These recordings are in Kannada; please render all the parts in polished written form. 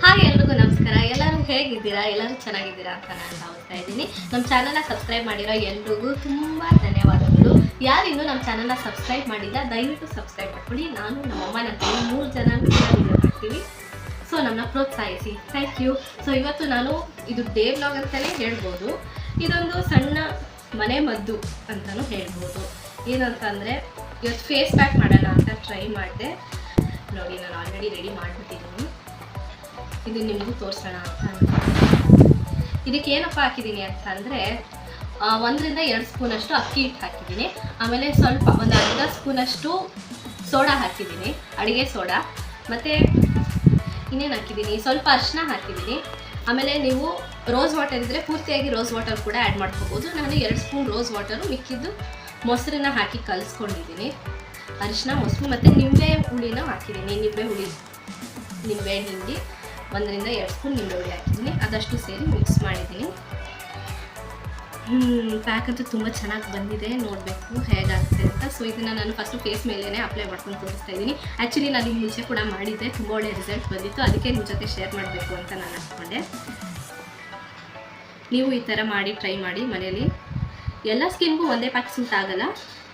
ಹಾಯ್ ಎಲ್ರಿಗೂ ನಮಸ್ಕಾರ. ಎಲ್ಲರೂ ಹೇಗಿದ್ದೀರಾ? ಎಲ್ಲರೂ ಚೆನ್ನಾಗಿದ್ದೀರಾ ಅಂತ ನಾನು ಭಾವಿಸ್ತಾ ಇದ್ದೀನಿ. ನಮ್ಮ ಚಾನಲ್ನ ಸಬ್ಸ್ಕ್ರೈಬ್ ಮಾಡಿರೋ ಎಲ್ರಿಗೂ ತುಂಬ ಧನ್ಯವಾದಗಳು. ಯಾರಿನ್ನೂ ನಮ್ಮ ಚಾನಲ್ನ ಸಬ್ಸ್ಕ್ರೈಬ್ ಮಾಡಿಲ್ಲ ದಯವಿಟ್ಟು ಸಬ್ಸ್ಕ್ರೈಬ್ ಮಾಡ್ಕೊಳ್ಳಿ. ನಾನು ನಮ್ಮಮ್ಮ ನನ್ನ ತಂಗಿ 3 ಜನ ವಿಡಿಯೋ ಮಾಡ್ತೀವಿ. ಸೊ ನಮ್ಮನ್ನ ಪ್ರೋತ್ಸಾಹಿಸಿ. Thank you. ಸೊ ಇವತ್ತು ನಾನು ಇದು ಡೇ ವ್ಲಾಗ್ ಅಂತಲೇ ಹೇಳ್ಬೋದು. ಇದೊಂದು ಸಣ್ಣ ಮನೆ ಮದ್ದು ಅಂತಲೂ ಹೇಳ್ಬೋದು. ಏನಂತಂದರೆ ಇವತ್ತು ಫೇಸ್ ಪ್ಯಾಕ್ ಮಾಡೋಣ ಅಂತ ಟ್ರೈ ಮಾಡಿದೆ. ನೋಡಿ, ನಾನು ಆಲ್ರೆಡಿ ರೆಡಿ ಮಾಡಿಬಿಟ್ಟಿದ್ದೀನಿ. ಇದು ನಿಮಗೂ ತೋರಿಸೋಣ ಅಂತ. ಇದಕ್ಕೆ ಏನಪ್ಪ ಹಾಕಿದ್ದೀನಿ ಅಂತಂದರೆ 1 ರಿಂದ 2 ಸ್ಪೂನಷ್ಟು ಅಕ್ಕಿ ಹಿಟ್ಟು ಹಾಕಿದ್ದೀನಿ. ಆಮೇಲೆ ಸ್ವಲ್ಪ ಒಂದು ಅರ್ಧ ಸ್ಪೂನಷ್ಟು ಸೋಡಾ ಹಾಕಿದ್ದೀನಿ, ಅಡುಗೆ ಸೋಡಾ. ಮತ್ತು ಇನ್ನೇನು ಹಾಕಿದ್ದೀನಿ, ಸ್ವಲ್ಪ ಅರಿಶಿನ ಹಾಕಿದ್ದೀನಿ. ಆಮೇಲೆ ನೀವು ರೋಸ್ ವಾಟರ್ ಇದ್ದರೆ ಪೂರ್ತಿಯಾಗಿ ರೋಸ್ ವಾಟರ್ ಕೂಡ ಆ್ಯಡ್ ಮಾಡ್ಕೋಬೋದು. ನಾನು 2 ಸ್ಪೂನ್ ರೋಸ್ ವಾಟರು ಮಿಕ್ಕಿದ್ದು ಮೊಸರನ್ನ ಹಾಕಿ ಕಲಿಸ್ಕೊಂಡಿದ್ದೀನಿ. ಅರಿಶಿನ, ಮೊಸರು ಮತ್ತು ನಿಂಬೆ ಹುಳಿನ ಹಾಕಿದ್ದೀನಿ. ನಿಂಬೆ ಹಿಂಡಿ 1 ರಿಂದ 2 ಸ್ಪೂನ್ ನಿಂಬೆ ಹುಳಿ ಹಾಕಿದ್ದೀನಿ. ಅದಷ್ಟು ಸೇರಿ ಮಿಕ್ಸ್ ಮಾಡಿದ್ದೀನಿ. ಪ್ಯಾಕ್ ಅಂತೂ ತುಂಬ ಚೆನ್ನಾಗಿ ಬಂದಿದೆ. ನೋಡಬೇಕು ಹೇಗಾಗುತ್ತೆ ಅಂತ. ಸೊ ಇದನ್ನು ನಾನು ಫಸ್ಟು ಫೇಸ್ ಮೇಲೇ ಅಪ್ಲೈ ಮಾಡ್ಕೊಂಡು ತೋರಿಸ್ತಾ ಇದ್ದೀನಿ. ಆ್ಯಕ್ಚುಲಿ ನಾನು ನಿಮ್ಮ ಮುಂಚೆ ಕೂಡ ಮಾಡಿದ್ದೆ, ತುಂಬ ಒಳ್ಳೆ ರಿಸಲ್ಟ್ ಬಂದಿತ್ತು. ಅದಕ್ಕೆ ನಿಮ್ಮ ಜೊತೆ ಶೇರ್ ಮಾಡಬೇಕು ಅಂತ ನಾನು ಅಂದ್ಕೊಂಡೆ. ನೀವು ಈ ಥರ ಮಾಡಿ ಟ್ರೈ ಮಾಡಿ ಮನೇಲಿ. ಎಲ್ಲ ಸ್ಕಿನ್ಗೂ ಒಂದೇ ಪ್ಯಾಕ್ ಸೂಟ್ ಆಗಲ್ಲ.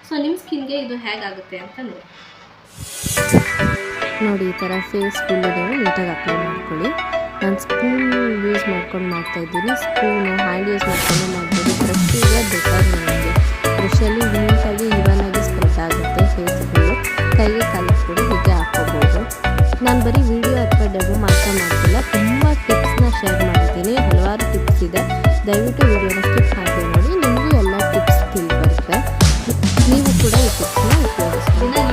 ಸೊ ನಿಮ್ಮ ಸ್ಕಿನ್ಗೆ ಇದು ಹೇಗಾಗುತ್ತೆ ಅಂತ ನೋಡಿ. ಈ ಥರ ಫೇಸ್ ಫುಲ್ಲು ನೀಟಾಗಿ ಅಪ್ಲೈ ಮಾಡ್ಕೊಳ್ಳಿ. ನಾನು ಸ್ಪೂನ್ ಯೂಸ್ ಮಾಡ್ಕೊಂಡು ಮಾಡ್ತಾಯಿದ್ದೀನಿ. ಸ್ಪೂನು ಹ್ಯಾಂಡ್ ಯೂಸ್ ಮಾಡ್ಕೊಂಡು ಮಾಡ್ಬೋದು. ಬ್ರಷ್ ಇದೆ ಬೆಟರ್. ನನಗೆ ಬ್ರಷಲ್ಲಿ ನೀಟಾಗಿ ಇವನಾಗಿ ಸ್ಪ್ರೆಡ್ ಆಗುತ್ತೆ ಫೇಸ್ ಫುಲ್ಲು. ಕೈಗೆ ಕಲಿಸ್ಕೊಂಡು ಹೀಗೆ ಹಾಕ್ಕೋಬೋದು. ನಾನು ಬರೀ ವಿಡಿಯೋ ಅಥವಾ ಡೆಮೋ ಮಾತ್ರ ಮಾಡ್ತಿಲ್ಲ, ತುಂಬ ಟಿಪ್ಸ್ನ ಶೇರ್ ಮಾಡಿದ್ದೀನಿ. ಹಲವಾರು ಟಿಪ್ಸ್ ಇದೆ. ದಯವಿಟ್ಟು ವಿಡಿಯೋನ ಸ್ಕಿಪ್ ಮಾಡಿ ನೋಡಿ. ನಿಮಗೂ ಎಲ್ಲ ಟಿಪ್ಸ್ ತಿಳಿ ಬರುತ್ತೆ. ನೀವು ಕೂಡ ಈ ಟಿಪ್ಸ್ನ ಉಪಯೋಗಿಸ್ತೀನಿ.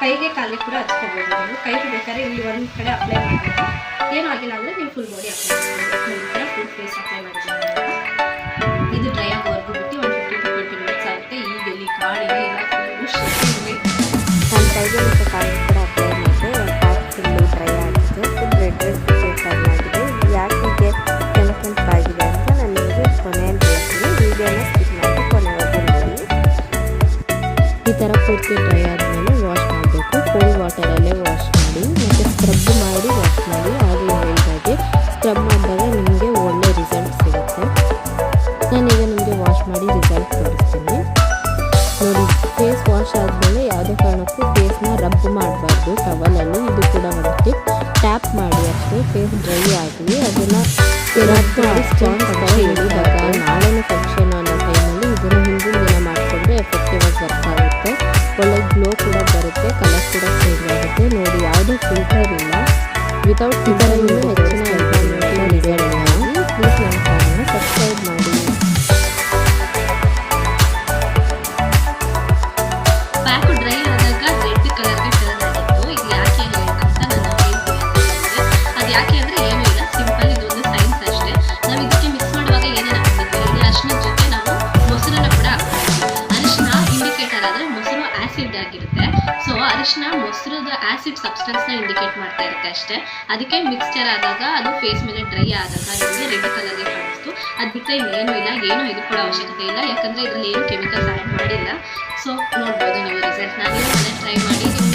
ಕೈಗೆ ಕಾಲಿಗೆ ಕೂಡ ಹಚ್ಕೋಬೋದು. ನೀವು ಕೈಗೆ ಬೇಕಾದ್ರೆ ಇಲ್ಲಿ ಒಂದು ಕಡೆ ಅಪ್ಲೈ ಮಾಡಬೇಕು. ಏನೂ ಆಗಿಲ್ಲ ಅಂದರೆ ನೀವು ಫುಲ್ ಬಾಡಿ ಅಪ್ಲೈ ಮಾಡಬೇಕು. ಈ ಥರ ಫುಲ್ ಫೇಸ್ ಅಪ್ಲೈ ಮಾಡಿದ್ದೀನಿ. ಇದು ಡ್ರೈ ಆಗೋವರೆಗೂ ಬಿಟ್ಟು ಒಂದು 15 to 20 ಮಿನಿಟ್ಸ್ ಆಗುತ್ತೆ. ಈಗ ಇಲ್ಲಿ ಕಾಡಿಗೆ ಎಲ್ಲ ಫುಲ್ಲು ಶೇಕಿಂಗ್. ನಾನು ಕೈಗೆ ಮತ್ತು ಕಾಲಿಗೆ ಕೂಡ ಅಪ್ಲೈ ಮಾಡಿದೆ. ಪ್ಯಾಕ್ ಫುಲ್ಲು ಡ್ರೈ ಆಗಿದೆ. ಫುಲ್ ರೆಡ್ ಶೇಪ್ ಆಗಿದೆ. ಯಾಕೆ ಹೀಗೆ ಕೆಂಪಾಗಿದೆ ಅಂತ ನಾನು ನಿಮಗೆ ಕೊನೆಯಲ್ಲಿ ಹೇಳ್ತೀನಿ. ವೀಡಿಯೋನ ಸ್ಕಿಪ್ ಮಾಡಿ ಕೊನೆವರೆಗೂ ನೋಡಿ. ಈ ಥರ ಪೂರ್ತಿ ಡ್ರೈ ಆದಮೇಲೆ ವಾಶ್ ಮಾಡಬೇಕು. ಕೋಲ್ಡ್ ವಾಟರಲ್ಲೇ ವಾಶ್ ಮಾಡಿ ಮತ್ತು ಸ್ಕ್ರಬ್ ಮಾಡಿ ವಾಶ್ ಮಾಡಿ. ಆಗಲೇ ಹೇಳಿದಾಗೆ ಸ್ಕ್ರಬ್ ಮಾಡಿದಾಗ ನಿಮಗೆ ಒಳ್ಳೆ ರಿಸಲ್ಟ್ ಸಿಗುತ್ತೆ. ನಾನೀಗ ನಿಮಗೆ ವಾಶ್ ಮಾಡಿ ರಿಸಲ್ಟ್ ತೋರಿಸ್ತೀನಿ. ನೋಡಿ, ಫೇಸ್ ವಾಶ್ ಆದಮೇಲೆ ಯಾವುದೇ ಕಾರಣಕ್ಕೂ ಫೇಸ್ನ ರಬ್ ಮಾಡಬಾರ್ದು ಟವಲಲ್ಲಿ. ಇದು ಕೂಡ ಒಂದು ಟಿಪ್. ಟ್ಯಾಪ್ ಮಾಡಿ ಅಷ್ಟೇ ಫೇಸ್ ಡ್ರೈ ಆಗಲಿ. ಅದನ್ನು ರಬ್ ಮಾಡಿ ಸ್ಪಾಂಜ್ ಥರ ಹೇಳಿದಾಗ ನಾಳೆನೇ ಫಂಕ್ಷನ್ ಅನ್ನೋ ಟೈಮಲ್ಲಿ ಇದನ್ನು ಹಿಂದಿನ ದಿನ ಮಾಡಿಕೊಂಡ್ರೆ ಎಫೆಕ್ಟಿವ್ ಆಗಿ ವರ್ಕ್ ಆಗುತ್ತೆ. ಒಳ್ಳೆ ಗ್ಲೋ ಕೂಡ ಬರುತ್ತೆ, ಕಲರ್ ಕೂಡ ಚೇಂಜ್ ಆಗುತ್ತೆ. ನೋಡಿ, ಯಾವುದೇ ಫಿಲ್ಟರ್ ಇಲ್ಲ. ವಿತೌಟ್ ಫಿಲ್ಟರ್ ಇನ್ನೂ ಹೆಚ್ಚಿನ ಇನ್ಫಾರ್ಮೇಷನ್ ರಿಸಲ್ಟ್ಗಾಗಿ ಪ್ಲೀಸ್ ನನ್ನ ಚಾನಲ್ನ ಸಬ್ಸ್ಕ್ರೈಬ್ ಮಾಡಿ. ಪ್ಯಾಕು ಡ್ರೈ ಆದಾಗ ರೆಡ್ ಕಲರ್ಗೆ ಟರ್ನ್ ಆಗಿತ್ತು. ಇದು ಯಾಕೆ ಅಂತ ನಾನು ಹೇಳ್ತೀನಿ. ಅದು ಯಾಕೆ ಅಂದರೆ ಏನೂ ಇಲ್ಲ, ಸಿಂಪಲ್. ಇದೊಂದು ಸೈನ್ಸ್ ಅಷ್ಟೇ. ನಾವು ಇದಕ್ಕೆ ಮಿಕ್ಸ್ ಮಾಡುವಾಗ ಏನೇನು ಹಾಕ್ತಿದ್ದೀವಿ ಅಂದರೆ ಅರಿಶಿನದ ಜೊತೆ ನಾವು ಮೊಸರನ್ನ ಕೂಡ ಹಾಕ್ತೀವಿ. ಅರಿಶಿನ ಇಂಡಿಕೇಟರ್ ಆದರೆ ಮೊಸರು ಆ್ಯಸಿಡ್ ಆಗಿರುತ್ತೆ. ಸೊ ಅರಿಶಿನ ಮೊಸರದ ಆ್ಯಸಿಡ್ ಸಬ್ಸ್ಟೆನ್ಸ್ನ ಇಂಡಿಕೇಟ್ ಮಾಡ್ತಾ ಇರುತ್ತೆ ಅಷ್ಟೇ. ಅದಕ್ಕೆ ಮಿಕ್ಸ್ಚರ್ ಆದಾಗ ಅದು ಫೇಸ್ ಮೇಲೆ ಡ್ರೈ ಆದಾಗ ನಿಮಗೆ ರೆಡ್ ಕಲರ್ಗೆ ಕಾಣಿಸ್ತು. ಅದು ಬಿಟ್ಟರೆ ಇನ್ನೇನು ಇಲ್ಲ. ಏನೂ ಇದು ಕೂಡ ಅವಶ್ಯಕತೆ ಇಲ್ಲ, ಯಾಕಂದರೆ ಇದರಲ್ಲಿ ಏನು ಕೆಮಿಕಲ್ಸ್ ಆ್ಯಡ್ ಮಾಡಿಲ್ಲ. ಸೊ ನೋಡ್ಬೋದು ನೀವು ರಿಸಲ್ಟ್ನ. ನೀವು ಮನೆ ಟ್ರೈ ಮಾಡಿ.